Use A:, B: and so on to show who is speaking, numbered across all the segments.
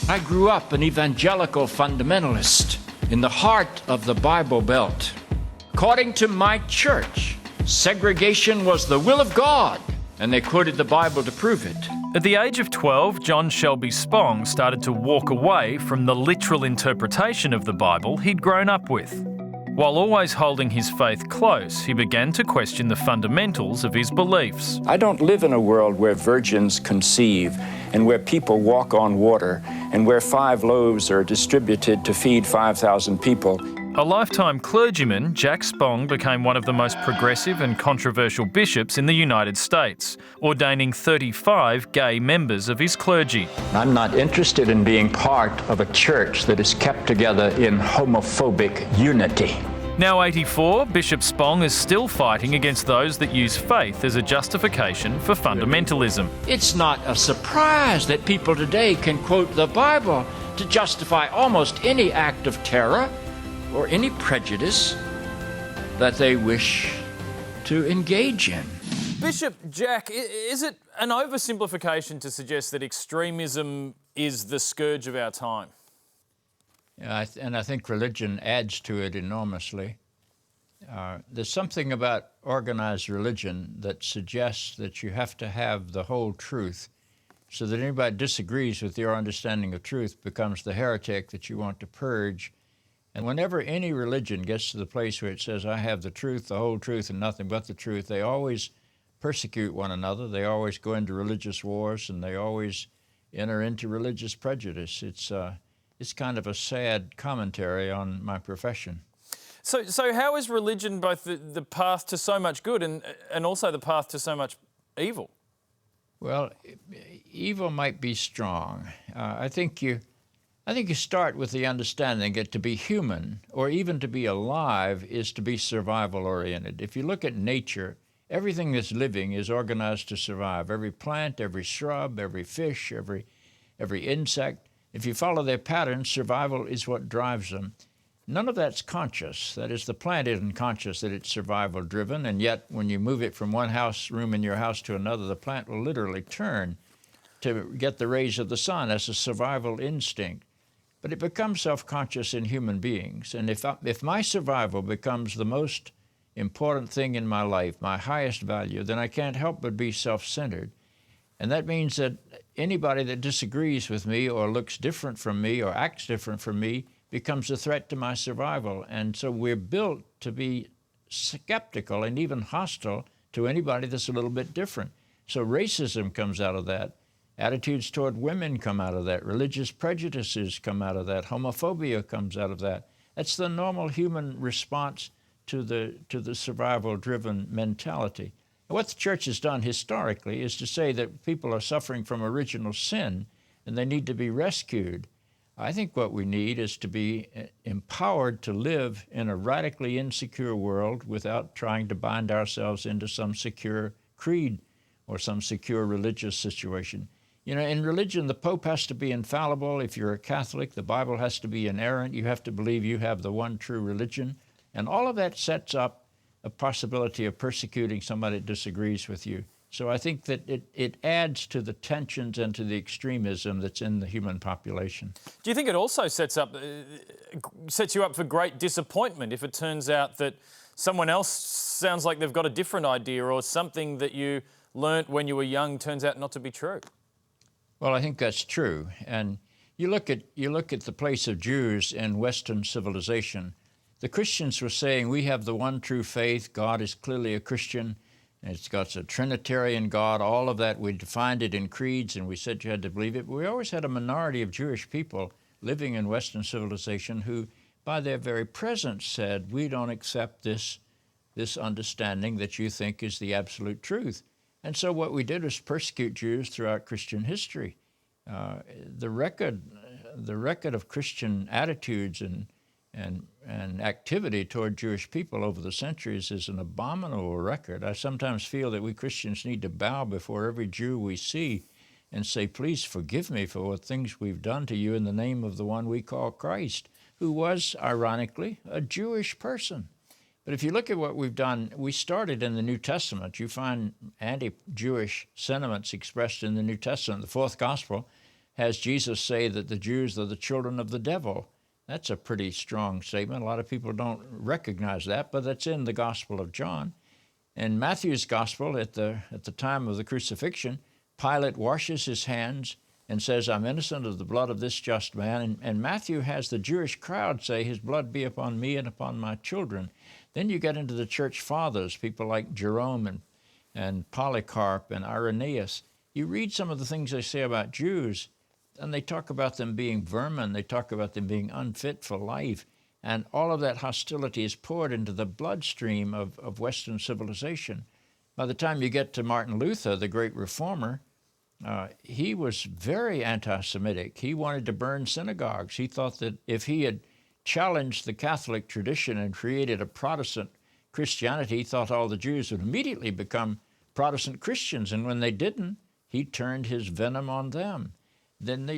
A: I grew up an evangelical fundamentalist in the heart of the Bible Belt. According to my church, segregation was the will of God, and they quoted the Bible to prove it.
B: At the age of 12, John Shelby Spong started to walk away from the literal interpretation of the Bible he'd grown up with. While always holding his faith close, he began to question the fundamentals of his beliefs.
C: I don't live in a world where virgins conceive and where people walk on water and where 5 loaves are distributed to feed 5,000 people.
B: A lifetime clergyman, Jack Spong became one of the most progressive and controversial bishops in the United States, ordaining 35 gay members of his clergy.
C: I'm not interested in being part of a church that is kept together in homophobic unity.
B: Now 84, Bishop Spong is still fighting against those that use faith as a justification for fundamentalism.
A: It's not a surprise that people today can quote the Bible to justify almost any act of terror or any prejudice that they wish to engage in.
B: Bishop Jack, is it an oversimplification to suggest that extremism is the scourge of our time?
A: Yeah, and I think religion adds to it enormously. There's something about organized religion that suggests that you have to have the whole truth, so that anybody disagrees with your understanding of truth becomes the heretic that you want to purge. And whenever any religion gets to the place where it says, I have the truth, the whole truth, and nothing but the truth, they always persecute one another. They always go into religious wars, and they always enter into religious prejudice. It's kind of a sad commentary on my profession.
B: So how is religion both the path to so much good and also the path to so much evil?
A: Well, evil might be strong. I think you start with the understanding that to be human, or even to be alive, is to be survival-oriented. If you look at nature, everything that's living is organized to survive. Every plant, every shrub, every fish, every insect. If you follow their patterns, survival is what drives them. None of that's conscious. That is, the plant isn't conscious that it's survival-driven, and yet when you move it from one room in your house to another, the plant will literally turn to get the rays of the sun. That's a survival instinct. But it becomes self-conscious in human beings. And if my survival becomes the most important thing in my life, my highest value, then I can't help but be self-centered. And that means that anybody that disagrees with me or looks different from me or acts different from me becomes a threat to my survival. And so we're built to be skeptical and even hostile to anybody that's a little bit different. So racism comes out of that. Attitudes toward women come out of that. Religious prejudices come out of that. Homophobia comes out of that. That's the normal human response to the survival-driven mentality. And what the church has done historically is to say that people are suffering from original sin and they need to be rescued. I think what we need is to be empowered to live in a radically insecure world without trying to bind ourselves into some secure creed or some secure religious situation. You know, in religion, the Pope has to be infallible. If you're a Catholic, the Bible has to be inerrant. You have to believe you have the one true religion. And all of that sets up a possibility of persecuting somebody that disagrees with you. So I think that it adds to the tensions and to the extremism that's in the human population.
B: Do you think it also sets you up for great disappointment if it turns out that someone else sounds like they've got a different idea, or something that you learnt when you were young turns out not to be true?
A: Well, I think that's true. And you look at the place of Jews in Western civilization. The Christians were saying, we have the one true faith. God is clearly a Christian. And it's got a Trinitarian God, all of that. We defined it in creeds, and we said you had to believe it. But we always had a minority of Jewish people living in Western civilization who, by their very presence, said, we don't accept this understanding that you think is the absolute truth. And so what we did was persecute Jews throughout Christian history. The record of Christian attitudes and activity toward Jewish people over the centuries is an abominable record. I sometimes feel that we Christians need to bow before every Jew we see and say, please forgive me for what things we've done to you in the name of the one we call Christ, who was, ironically, a Jewish person. But if you look at what we've done, we started in the New Testament. You find anti-Jewish sentiments expressed in the New Testament. The fourth gospel has Jesus say that the Jews are the children of the devil. That's a pretty strong statement. A lot of people don't recognize that, but that's in the Gospel of John. In Matthew's Gospel, at the time of the crucifixion, Pilate washes his hands and says, I'm innocent of the blood of this just man. And Matthew has the Jewish crowd say, his blood be upon me and upon my children. Then you get into the church fathers, people like Jerome and Polycarp and Irenaeus. You read some of the things they say about Jews, and they talk about them being vermin. They talk about them being unfit for life. And all of that hostility is poured into the bloodstream of Western civilization. By the time you get to Martin Luther, the great reformer, he was very anti-Semitic. He wanted to burn synagogues. He thought that if he had challenged the Catholic tradition and created a Protestant Christianity, he thought all the Jews would immediately become Protestant Christians. And when they didn't, he turned his venom on them. Then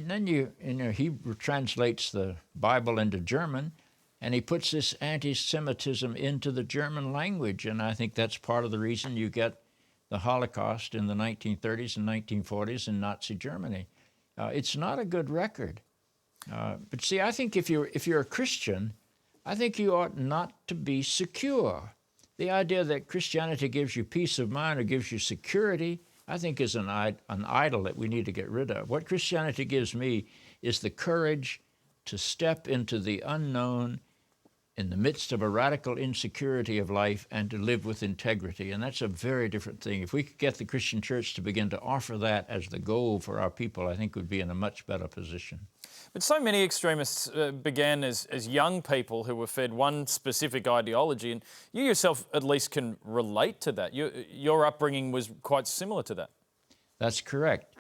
A: he translates the Bible into German, and he puts this anti-Semitism into the German language. And I think that's part of the reason you get the Holocaust in the 1930s and 1940s in Nazi Germany. It's not a good record. But see, I think if you're a Christian, I think you ought not to be secure. The idea that Christianity gives you peace of mind or gives you security, I think is an idol that we need to get rid of. What Christianity gives me is the courage to step into the unknown in the midst of a radical insecurity of life and to live with integrity. And that's a very different thing. If we could get the Christian church to begin to offer that as the goal for our people, I think we'd be in a much better position.
B: But so many extremists began as young people who were fed one specific ideology, and you yourself at least can relate to that. Your upbringing was quite similar to that.
A: That's correct.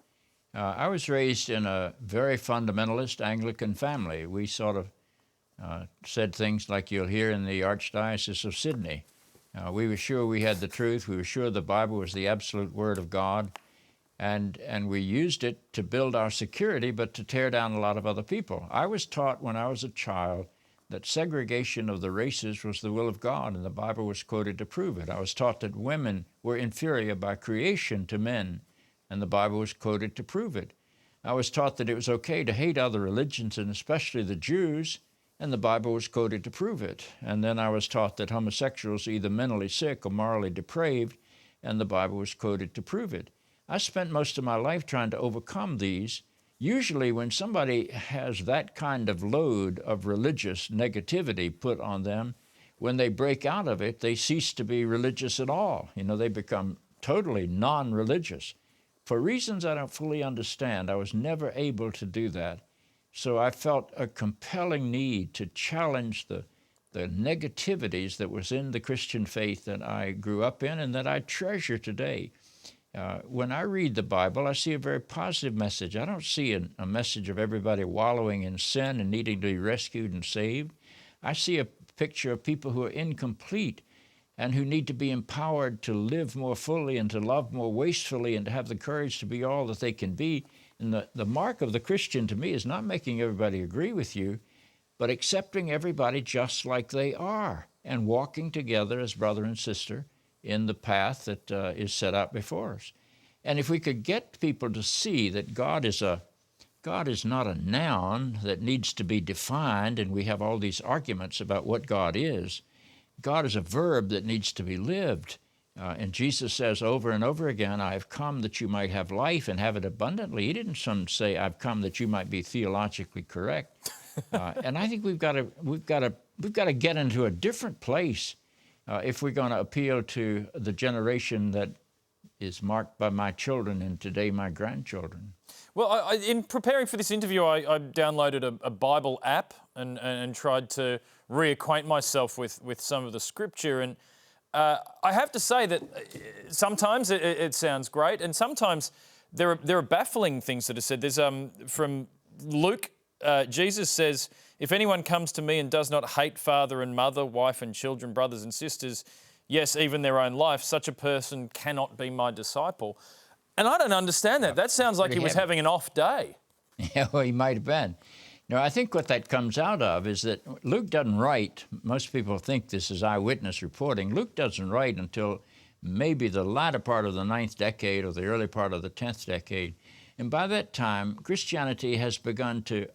A: I was raised in a very fundamentalist Anglican family. We sort of said things like you'll hear in the Archdiocese of Sydney. We were sure we had the truth. We were sure the Bible was the absolute Word of God. And we used it to build our security, but to tear down a lot of other people. I was taught when I was a child that segregation of the races was the will of God, and the Bible was quoted to prove it. I was taught that women were inferior by creation to men, and the Bible was quoted to prove it. I was taught that it was okay to hate other religions, and especially the Jews, and the Bible was quoted to prove it. And then I was taught that homosexuals are either mentally sick or morally depraved, and the Bible was quoted to prove it. I spent most of my life trying to overcome these. Usually when somebody has that kind of load of religious negativity put on them, when they break out of it, they cease to be religious at all. They become totally non-religious. For reasons I don't fully understand, I was never able to do that. So I felt a compelling need to challenge the negativities that was in the Christian faith that I grew up in and that I treasure today. When I read the Bible, I see a very positive message. I don't see a message of everybody wallowing in sin and needing to be rescued and saved. I see a picture of people who are incomplete and who need to be empowered to live more fully and to love more wastefully and to have the courage to be all that they can be. And the mark of the Christian to me is not making everybody agree with you, but accepting everybody just like they are and walking together as brother and sister in the path that is set out before us. And if we could get people to see that God is not a noun that needs to be defined, and we have all these arguments about what God is. God is a verb that needs to be lived. And Jesus says over and over again, I have come that you might have life and have it abundantly. He didn't say, I've come that you might be theologically correct. And I think we've got to get into a different place if we're going to appeal to the generation that is marked by my children and today my grandchildren.
B: Well, in preparing for this interview, I downloaded a Bible app and tried to reacquaint myself with some of the scripture. And I have to say that sometimes it sounds great, and sometimes there are baffling things that are said. There's from Luke, Jesus says, if anyone comes to me and does not hate father and mother, wife and children, brothers and sisters, yes, even their own life, such a person cannot be my disciple. And I don't understand that. That sounds like he was having an off day.
A: Yeah, well, he might have been. I think what that comes out of is that Luke doesn't write. Most people think this is eyewitness reporting. Luke doesn't write until maybe the latter part of the 9th decade or the early part of the 10th decade. And by that time, Christianity has begun to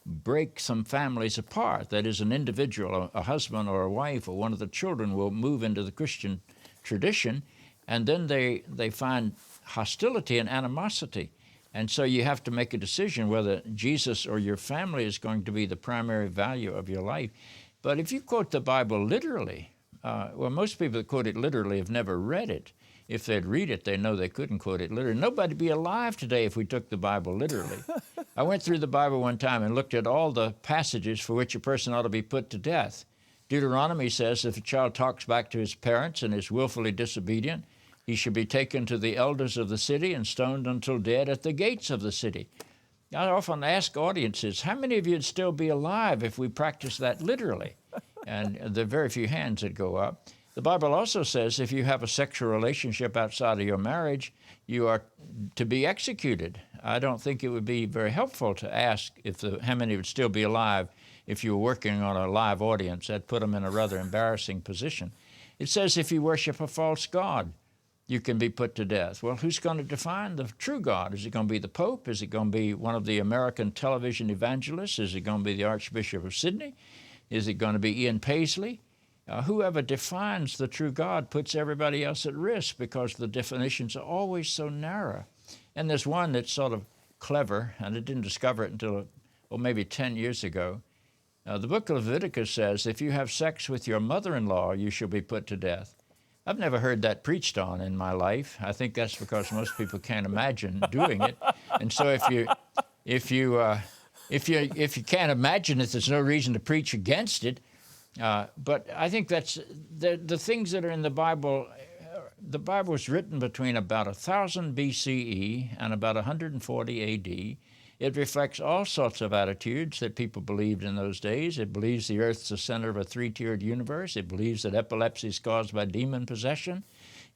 A: break some families apart. That is, an individual, a husband or a wife or one of the children will move into the Christian tradition, and then they find hostility and animosity. And so you have to make a decision whether Jesus or your family is going to be the primary value of your life. But if you quote the Bible literally, well, most people that quote it literally have never read it. If they'd read it, they know they couldn't quote it literally. Nobody'd be alive today if we took the Bible literally. I went through the Bible one time and looked at all the passages for which a person ought to be put to death. Deuteronomy says if a child talks back to his parents and is willfully disobedient, he should be taken to the elders of the city and stoned until dead at the gates of the city. I often ask audiences, how many of you would still be alive if we practiced that literally? And there are very few hands that go up. The Bible also says if you have a sexual relationship outside of your marriage, you are to be executed. I don't think it would be very helpful to ask how many would still be alive if you were working on a live audience. That'd put them in a rather embarrassing position. It says if you worship a false god, you can be put to death. Well, who's going to define the true God? Is it going to be the Pope? Is it going to be one of the American television evangelists? Is it going to be the Archbishop of Sydney? Is it going to be Ian Paisley? Whoever defines the true God puts everybody else at risk because the definitions are always so narrow. And there's one that's sort of clever, and I didn't discover it until, maybe 10 years ago. The book of Leviticus says, if you have sex with your mother-in-law, you shall be put to death. I've never heard that preached on in my life. I think that's because most people can't imagine doing it. And so if you can't imagine it, there's no reason to preach against it. But I think that's the things that are in the Bible. The Bible was written between about 1000 BCE and about 140 AD. It reflects all sorts of attitudes that people believed in those days. It believes the earth's the center of a three-tiered universe. It believes that epilepsy is caused by demon possession.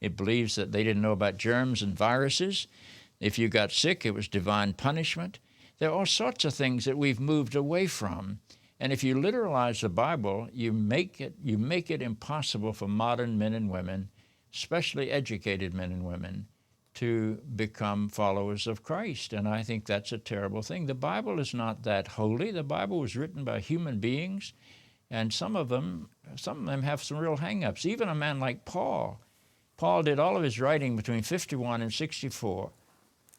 A: It believes that they didn't know about germs and viruses. If you got sick, it was divine punishment. There are all sorts of things that we've moved away from. And if you literalize the Bible, you make it impossible for modern men and women, especially educated men and women, to become followers of Christ. And I think that's a terrible thing. The Bible is not that holy. The Bible was written by human beings, and some of them have some real hang-ups. Even a man like Paul. Paul did all of his writing between 51 and 64.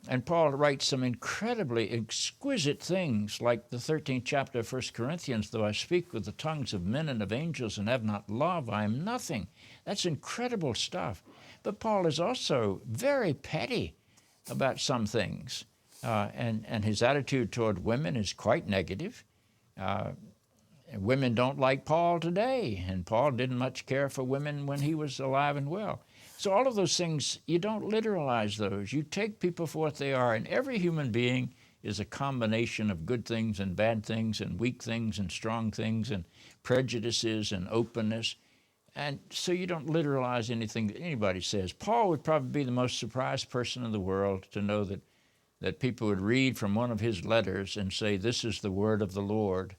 A: And Paul writes some incredibly exquisite things, like the 13th chapter of 1 Corinthians, though I speak with the tongues of men and of angels and have not love, I am nothing. That's incredible stuff. But Paul is also very petty about some things. And his attitude toward women is quite negative. Women don't like Paul today, and Paul didn't much care for women when he was alive and well. So all of those things, you don't literalize those. You take people for what they are, and every human being is a combination of good things and bad things and weak things and strong things and prejudices and openness. And so you don't literalize anything that anybody says. Paul would probably be the most surprised person in the world to know that people would read from one of his letters and say, this is the word of the Lord.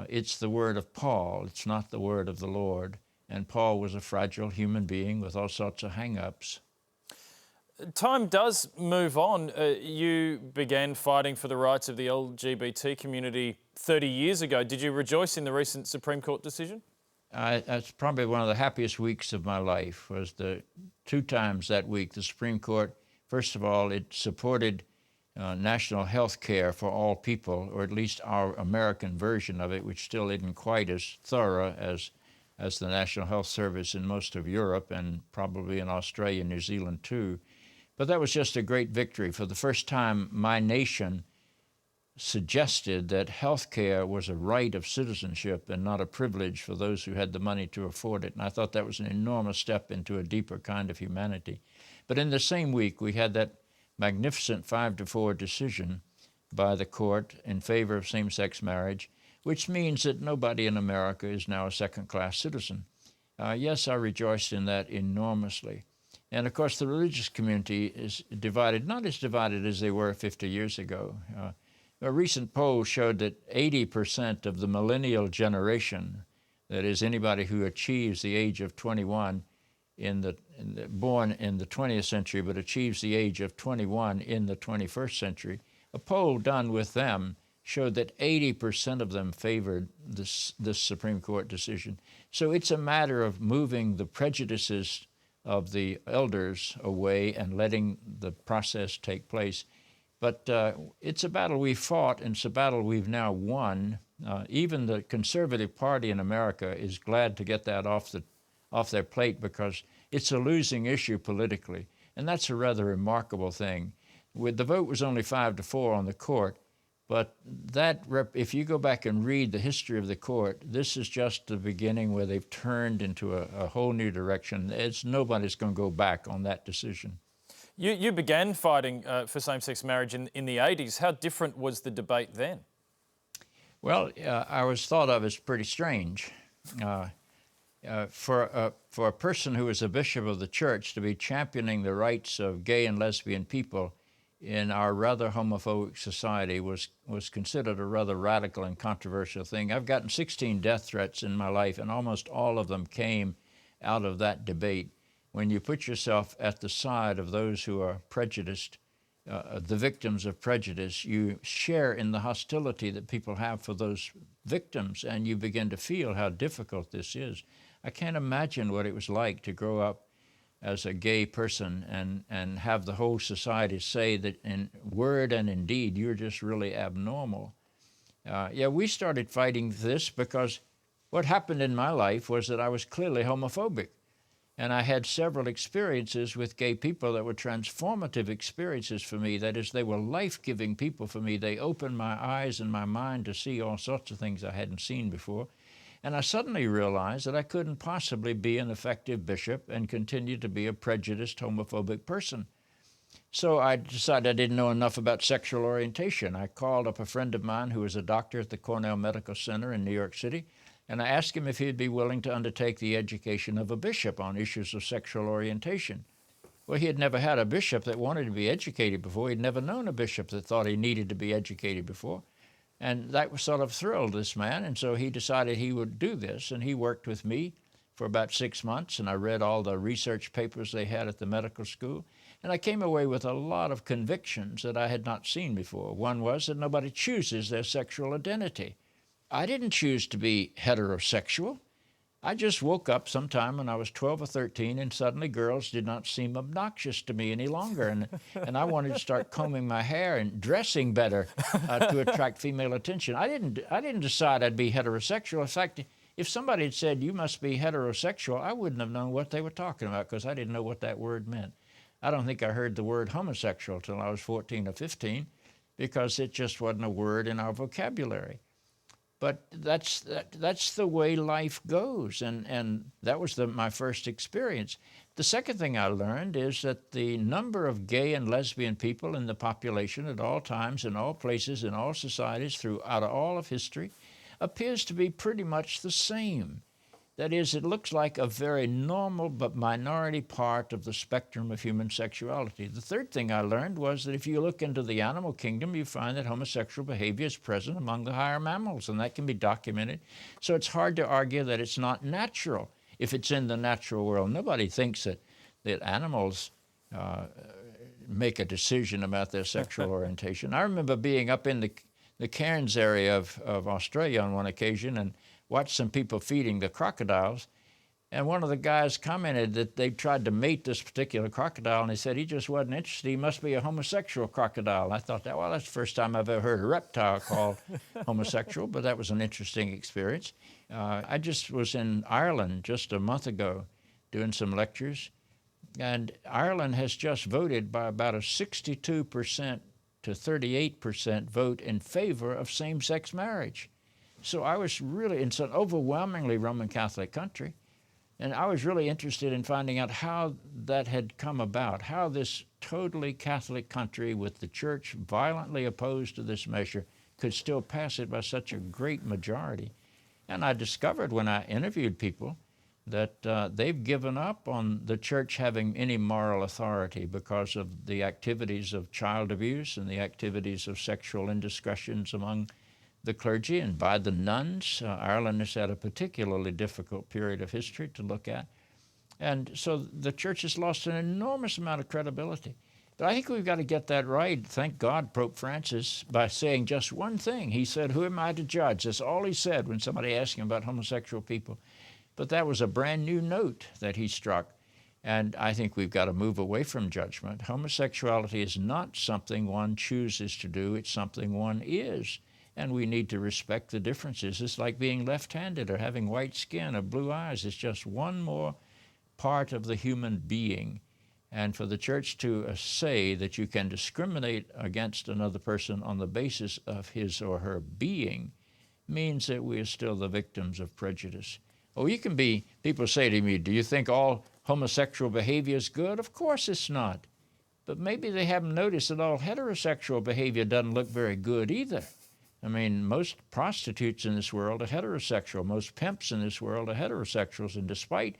A: It's the word of Paul. It's not the word of the Lord. And Paul was a fragile human being with all sorts of hang-ups.
B: Time does move on. You began fighting for the rights of the LGBT community 30 years ago. Did you rejoice in the recent Supreme Court decision?
A: That's probably one of the happiest weeks of my life, was the 2 times that week the Supreme Court, first of all, it supported national health care for all people, or at least our American version of it, which still isn't quite as thorough as the National Health Service in most of Europe and probably in Australia and New Zealand too. But that was just a great victory. For the first time, my nation suggested that health care was a right of citizenship and not a privilege for those who had the money to afford it. And I thought that was an enormous step into a deeper kind of humanity. But in the same week, we had that magnificent 5-4 decision by the court in favor of same-sex marriage, which means that nobody in America is now a second-class citizen. Yes, I rejoiced in that enormously. And of course, the religious community is divided, not as divided as they were 50 years ago. A recent poll showed that 80% of the millennial generation, that is anybody who achieves the age of 21, born in the 20th century but achieves the age of 21 in the 21st century. A poll done with them showed that 80% of them favored this Supreme Court decision. So it's a matter of moving the prejudices of the elders away and letting the process take place. But it's a battle we fought, and it's a battle we've now won. Even the Conservative Party in America is glad to get that off their plate because it's a losing issue politically, and that's a rather remarkable thing. The vote was only 5-4 on the court, but if you go back and read the history of the court, this is just the beginning where they've turned into a whole new direction. Nobody's going to go back on that decision.
B: You began fighting for same-sex marriage in the 80s. How different was the debate then?
A: Well, I was thought of as pretty strange. For a person who was a bishop of the church to be championing the rights of gay and lesbian people in our rather homophobic society was considered a rather radical and controversial thing. I've gotten 16 death threats in my life, and almost all of them came out of that debate. When you put yourself at the side of those who are prejudiced, the victims of prejudice, you share in the hostility that people have for those victims, and you begin to feel how difficult this is. I can't imagine what it was like to grow up as a gay person and have the whole society say that in word and in deed you're just really abnormal. We started fighting this because what happened in my life was that I was clearly homophobic. And I had several experiences with gay people that were transformative experiences for me. That is, they were life-giving people for me. They opened my eyes and my mind to see all sorts of things I hadn't seen before. And I suddenly realized that I couldn't possibly be an effective bishop and continue to be a prejudiced, homophobic person. So I decided I didn't know enough about sexual orientation. I called up a friend of mine who was a doctor at the Cornell Medical Center in New York City, and I asked him if he'd be willing to undertake the education of a bishop on issues of sexual orientation. Well, he had never had a bishop that wanted to be educated before. He'd never known a bishop that thought he needed to be educated before. And that sort of thrilled this man, and so he decided he would do this, and he worked with me for about 6 months, and I read all the research papers they had at the medical school, and I came away with a lot of convictions that I had not seen before. One was that nobody chooses their sexual identity. I didn't choose to be heterosexual. I just woke up sometime when I was 12 or 13, and suddenly girls did not seem obnoxious to me any longer, and I wanted to start combing my hair and dressing better to attract female attention. I didn't decide I'd be heterosexual. In fact, if somebody had said, you must be heterosexual, I wouldn't have known what they were talking about because I didn't know what that word meant. I don't think I heard the word homosexual till I was 14 or 15 because it just wasn't a word in our vocabulary. But that's the way life goes, and that was my first experience. The second thing I learned is that the number of gay and lesbian people in the population at all times, in all places, in all societies, throughout all of history, appears to be pretty much the same. That is, it looks like a very normal but minority part of the spectrum of human sexuality. The third thing I learned was that if you look into the animal kingdom, you find that homosexual behavior is present among the higher mammals, and that can be documented. So it's hard to argue that it's not natural if it's in the natural world. Nobody thinks that animals make a decision about their sexual orientation. I remember being up in the Cairns area of Australia on one occasion and watched some people feeding the crocodiles, and one of the guys commented that they tried to mate this particular crocodile, and he said he just wasn't interested. He must be a homosexual crocodile. And I thought, well, that's the first time I've ever heard a reptile called homosexual, but that was an interesting experience. I just was in Ireland just a month ago doing some lectures, and Ireland has just voted by about a 62% to 38% vote in favor of same-sex marriage. So I was really, it's an overwhelmingly Roman Catholic country, and I was really interested in finding out how that had come about, how this totally Catholic country with the church violently opposed to this measure could still pass it by such a great majority. And I discovered when I interviewed people that they've given up on the church having any moral authority because of the activities of child abuse and the activities of sexual indiscretions among the clergy and by the nuns. Ireland has had a particularly difficult period of history to look at. And so the church has lost an enormous amount of credibility. But I think we've got to get that right. Thank God, Pope Francis, by saying just one thing. He said, "Who am I to judge?" That's all he said when somebody asked him about homosexual people. But that was a brand new note that he struck. And I think we've got to move away from judgment. Homosexuality is not something one chooses to do. It's something one is. And we need to respect the differences. It's like being left-handed or having white skin or blue eyes. It's just one more part of the human being. And for the church to say that you can discriminate against another person on the basis of his or her being means that we are still the victims of prejudice. Oh, people say to me, "Do you think all homosexual behavior is good?" Of course it's not. But maybe they haven't noticed that all heterosexual behavior doesn't look very good either. I mean, most prostitutes in this world are heterosexual. Most pimps in this world are heterosexuals. And despite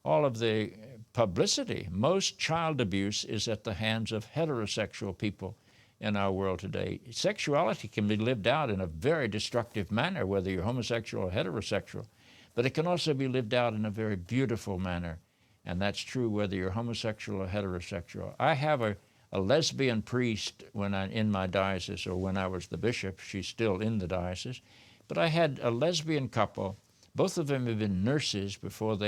A: all of the publicity, most child abuse is at the hands of heterosexual people in our world today. Sexuality can be lived out in a very destructive manner, whether you're homosexual or heterosexual. But it can also be lived out in a very beautiful manner. And that's true whether you're homosexual or heterosexual. I have a lesbian priest in my diocese, or when I was the bishop. She's still in the diocese. But I had a lesbian couple. Both of them had been nurses before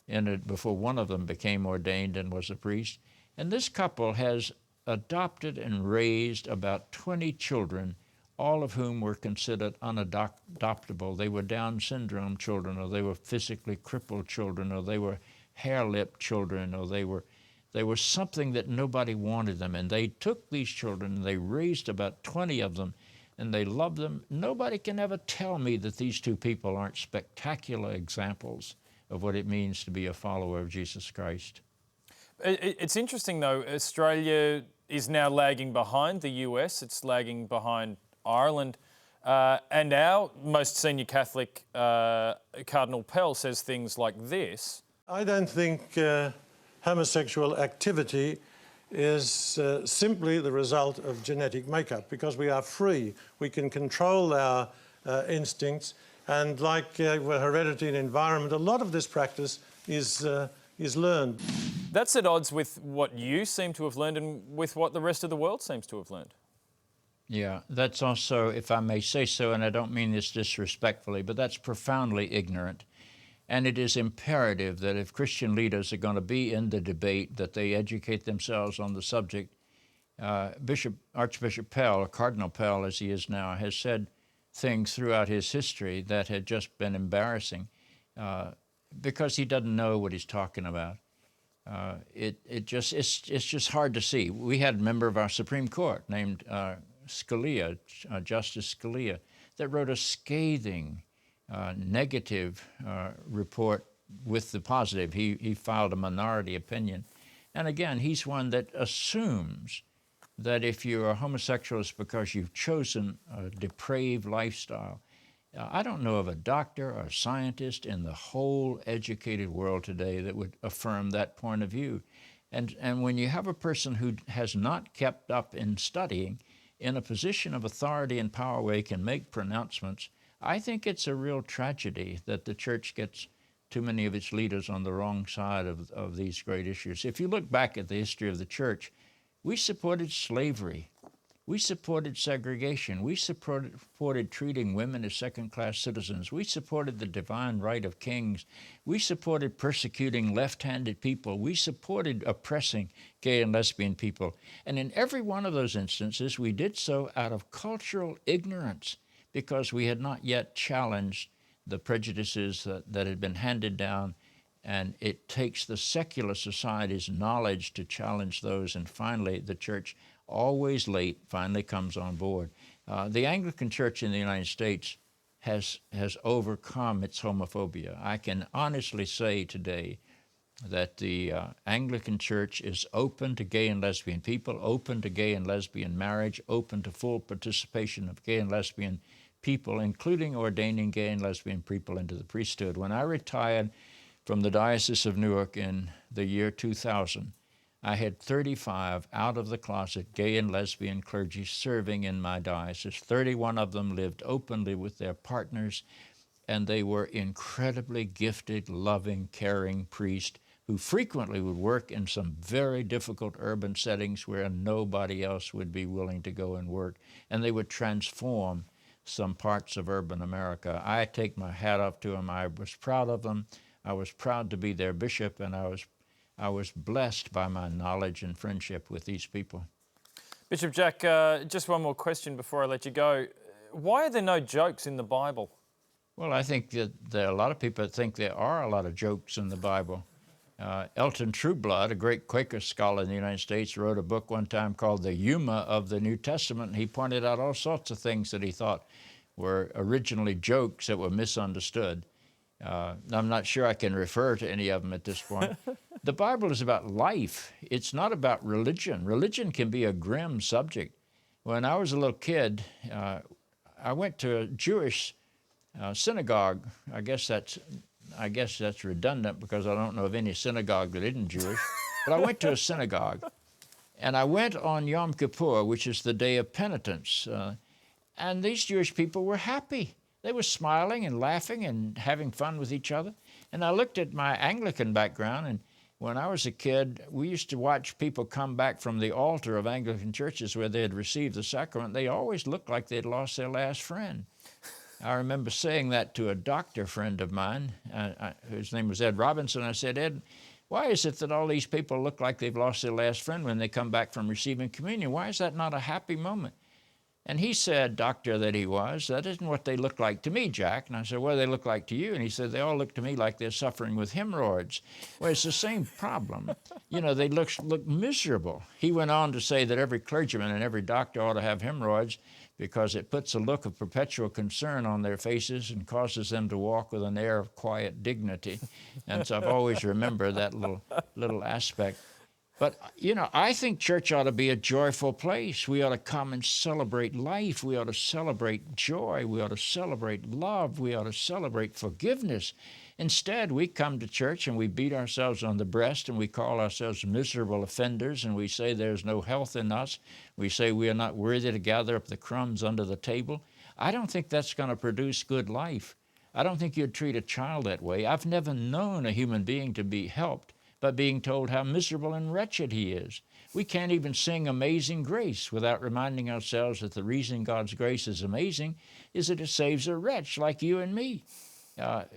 A: one of them became ordained and was a priest. And this couple has adopted and raised about 20 children, all of whom were considered unadoptable. They were Down syndrome children, or they were physically crippled children, or they were hair-lipped children, or they were something that nobody wanted them. And they took these children and they raised about 20 of them, and they loved them. Nobody can ever tell me that these two people aren't spectacular examples of what it means to be a follower of Jesus Christ.
B: It's interesting, though. Australia is now lagging behind the US. It's lagging behind Ireland. And our most senior Catholic, Cardinal Pell, says things like this.
D: I don't think homosexual activity is simply the result of genetic makeup, because we are free. We can control our instincts, and like heredity and environment, a lot of this practice is learned.
B: That's at odds with what you seem to have learned and with what the rest of the world seems to have learned.
A: Yeah, that's also, if I may say so, and I don't mean this disrespectfully, but that's profoundly ignorant. And it is imperative that if Christian leaders are going to be in the debate, that they educate themselves on the subject. Archbishop Pell, or Cardinal Pell as he is now, has said things throughout his history that had just been embarrassing because he doesn't know what he's talking about. It's just hard to see. We had a member of our Supreme Court named Scalia, Justice Scalia, that wrote a scathing negative report with the positive. He filed a minority opinion. And again, he's one that assumes that if you're a homosexual, it's because you've chosen a depraved lifestyle. I don't know of a doctor or a scientist in the whole educated world today that would affirm that point of view. And when you have a person who has not kept up in studying, in a position of authority and power where he can make pronouncements, I think it's a real tragedy that the church gets too many of its leaders on the wrong side of these great issues. If you look back at the history of the church, we supported slavery. We supported segregation. We supported treating women as second-class citizens. We supported the divine right of kings. We supported persecuting left-handed people. We supported oppressing gay and lesbian people. And in every one of those instances, we did so out of cultural ignorance, because we had not yet challenged the prejudices that had been handed down. And it takes the secular society's knowledge to challenge those. And finally, the church, always late, finally comes on board. The Anglican Church in the United States has overcome its homophobia. I can honestly say today that the Anglican Church is open to gay and lesbian people, open to gay and lesbian marriage, open to full participation of gay and lesbian people, including ordaining gay and lesbian people into the priesthood. When I retired from the Diocese of Newark in the year 2000, I had 35 out-of-the-closet gay and lesbian clergy serving in my diocese. 31 of them lived openly with their partners, and they were incredibly gifted, loving, caring priests, who frequently would work in some very difficult urban settings where nobody else would be willing to go and work, and they would transform some parts of urban America. I take my hat off to them. I was proud of them. I was proud to be their bishop, and I was blessed by my knowledge and friendship with these people.
B: Bishop Jack, just one more question before I let you go. Why are there no jokes in the Bible?
A: Well, I think that there are a lot of people that think there are a lot of jokes in the Bible. Elton Trueblood, a great Quaker scholar in the United States, wrote a book one time called The Humor of the New Testament, and he pointed out all sorts of things that he thought were originally jokes that were misunderstood. I'm not sure I can refer to any of them at this point. The Bible is about life. It's not about religion. Religion can be a grim subject. When I was a little kid, I went to a Jewish synagogue. I guess that's redundant because I don't know of any synagogue that isn't Jewish. But I went to a synagogue, and I went on Yom Kippur, which is the day of penitence. And these Jewish people were happy. They were smiling and laughing and having fun with each other. And I looked at my Anglican background, and when I was a kid, we used to watch people come back from the altar of Anglican churches where they had received the sacrament. They always looked like they'd lost their last friend. I remember saying that to a doctor friend of mine, whose name was Ed Robinson. I said, Ed, why is it that all these people look like they've lost their last friend when they come back from receiving communion? Why is that not a happy moment? And he said, doctor that he was, that isn't what they look like to me, Jack. And I said, what do they look like to you? And he said, they all look to me like they're suffering with hemorrhoids. Well, it's the same problem. You know, they look miserable. He went on to say that every clergyman and every doctor ought to have hemorrhoids because it puts a look of perpetual concern on their faces and causes them to walk with an air of quiet dignity. And so I've always remembered that little aspect. But, you know, I think church ought to be a joyful place. We ought to come and celebrate life. We ought to celebrate joy. We ought to celebrate love. We ought to celebrate forgiveness. Instead, we come to church and we beat ourselves on the breast and we call ourselves miserable offenders and we say there's no health in us. We say we are not worthy to gather up the crumbs under the table. I don't think that's going to produce good life. I don't think you'd treat a child that way. I've never known a human being to be helped by being told how miserable and wretched he is. We can't even sing Amazing Grace without reminding ourselves that the reason God's grace is amazing is that it saves a wretch like you and me.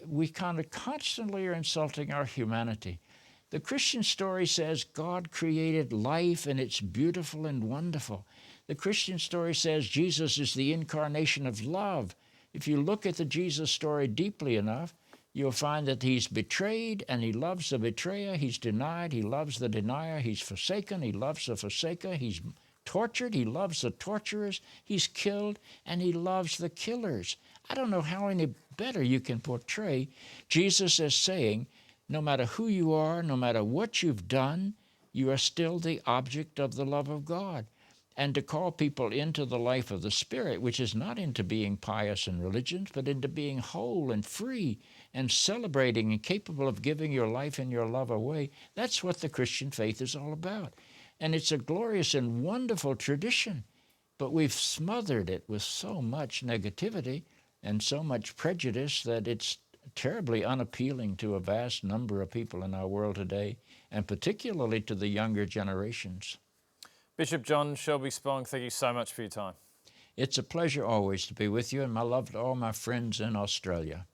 A: We kind of constantly are insulting our humanity. The Christian story says God created life and it's beautiful and wonderful. The Christian story says Jesus is the incarnation of love. If you look at the Jesus story deeply enough, you'll find that he's betrayed and he loves the betrayer. He's denied, he loves the denier. He's forsaken, he loves the forsaker. He's tortured, he loves the torturers. He's killed, and he loves the killers. I don't know how any better you can portray Jesus as saying, no matter who you are, no matter what you've done, you are still the object of the love of God. And to call people into the life of the Spirit, which is not into being pious and religious, but into being whole and free and celebrating and capable of giving your life and your love away, that's what the Christian faith is all about. And it's a glorious and wonderful tradition, but we've smothered it with so much negativity and so much prejudice that it's terribly unappealing to a vast number of people in our world today, and particularly to the younger generations.
B: Bishop John Shelby Spong, thank you so much for your time.
A: It's a pleasure always to be with you, and my love to all my friends in Australia.